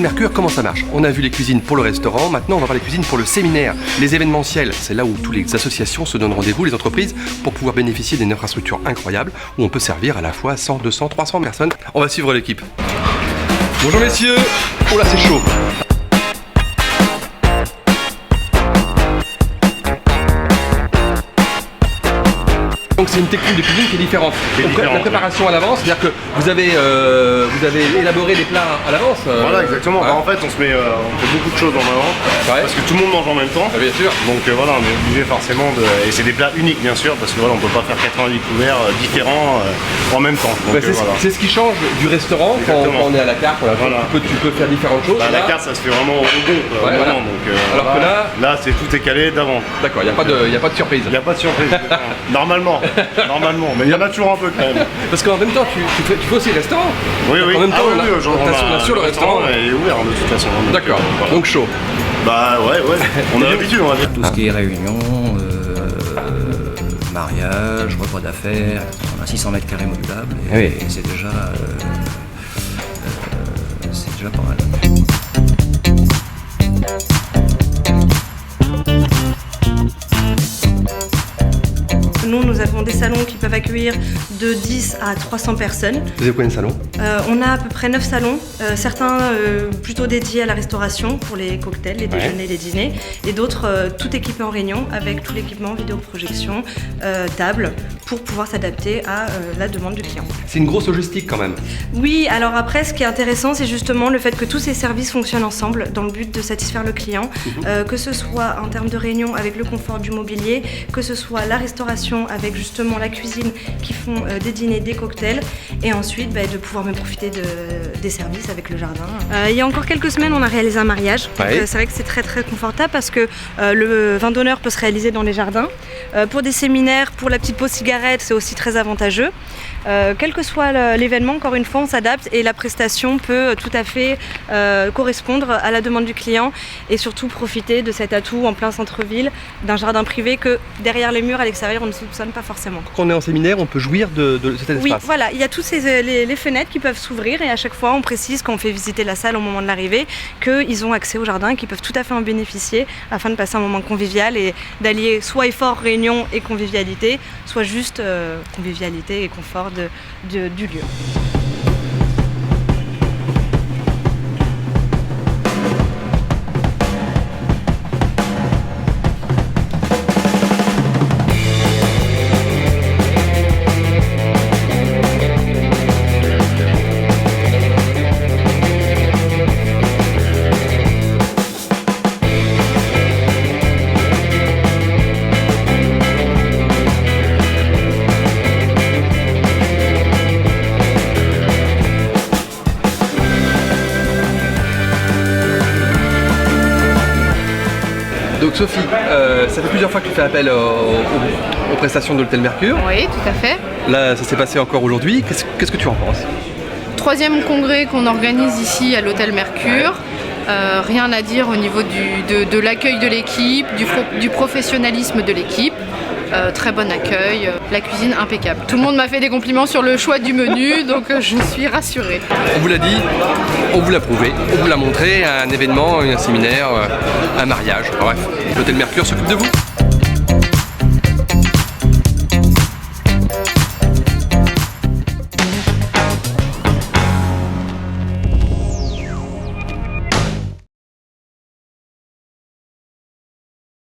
Mercure, comment ça marche? On a vu les cuisines pour le restaurant, maintenant on va voir les cuisines pour le séminaire, les événementiels. C'est là où toutes les associations se donnent rendez-vous, les entreprises, pour pouvoir bénéficier d'une infrastructure incroyable où on peut servir à la fois 100, 200, 300 personnes. On va suivre l'équipe. Bonjour messieurs. Oh là c'est chaud. Donc c'est une technique de cuisine qui est différente. La préparation à l'avance, c'est-à-dire que vous avez élaboré des plats à l'avance. Voilà, exactement. Ouais. En fait, on fait beaucoup de choses en avance, parce que tout le monde mange en même temps. Bien sûr. Donc voilà, on est obligé forcément de... Et c'est des plats uniques, bien sûr, parce que voilà, on peut pas faire 90 couverts différents en même temps. C'est ce qui change du restaurant quand on est à la carte. Voilà. Tu peux faire différentes choses. Bah, la carte, ça se fait vraiment au bon. Alors que là, tout est calé d'avant. D'accord, il n'y a pas de surprise. Il n'y a pas de surprise. Normalement, mais il y en a toujours un peu quand même. Parce qu'en même temps, tu fais aussi le restaurant. Oui. En même temps, on assure le restaurant. Il est ouvert de toute façon. D'accord, donc chaud. Bah ouais, on a l'habitude, on va dire. Tout ce qui est réunion, mariage, repas d'affaires, on a 600 mètres carrés modulables et c'est déjà pas mal. Nous avons des salons qui peuvent accueillir de 10 à 300 personnes. Vous avez combien de salons? On a à peu près 9 salons, certains plutôt dédiés à la restauration pour les cocktails, les déjeuners, les dîners, et d'autres tout équipés en réunion avec tout l'équipement, vidéoprojection, table, pour pouvoir s'adapter à la demande du client. C'est une grosse logistique quand même. Oui, alors après ce qui est intéressant c'est justement le fait que tous ces services fonctionnent ensemble dans le but de satisfaire le client, que ce soit en termes de réunion avec le confort du mobilier, que ce soit la restauration avec justement la cuisine qui font des dîners, des cocktails, et ensuite de pouvoir même profiter des services avec le jardin. Il y a encore quelques semaines on a réalisé un mariage, c'est vrai que c'est très très confortable parce que le vin d'honneur peut se réaliser dans les jardins. Pour des séminaires, pour la petite pause cigarette, c'est aussi très avantageux. Quel que soit l'événement, encore une fois, on s'adapte et la prestation peut tout à fait correspondre à la demande du client et surtout profiter de cet atout en plein centre-ville, d'un jardin privé que derrière les murs à l'extérieur on ne soupçonne pas forcément. Quand on est en séminaire, on peut jouir de cet espace. Oui, voilà, il y a tous les fenêtres qui peuvent s'ouvrir et à chaque fois on précise quand on fait visiter la salle au moment de l'arrivée qu'ils ont accès au jardin et qu'ils peuvent tout à fait en bénéficier afin de passer un moment convivial et d'allier soit effort, réunion et convivialité, soit juste convivialité et confort du lieu. Donc Sophie, ça fait plusieurs fois que tu fais appel aux prestations de l'Hôtel Mercure. Oui, tout à fait. Là, ça s'est passé encore aujourd'hui. Qu'est-ce que tu en penses? 3e congrès qu'on organise ici à l'Hôtel Mercure. Rien à dire au niveau de l'accueil de l'équipe, du professionnalisme de l'équipe. Très bon accueil, la cuisine impeccable. Tout le monde m'a fait des compliments sur le choix du menu, donc je suis rassurée. On vous l'a dit, on vous l'a prouvé, on vous l'a montré, un événement, un séminaire, un mariage, bref. L'Hôtel Mercure s'occupe de vous.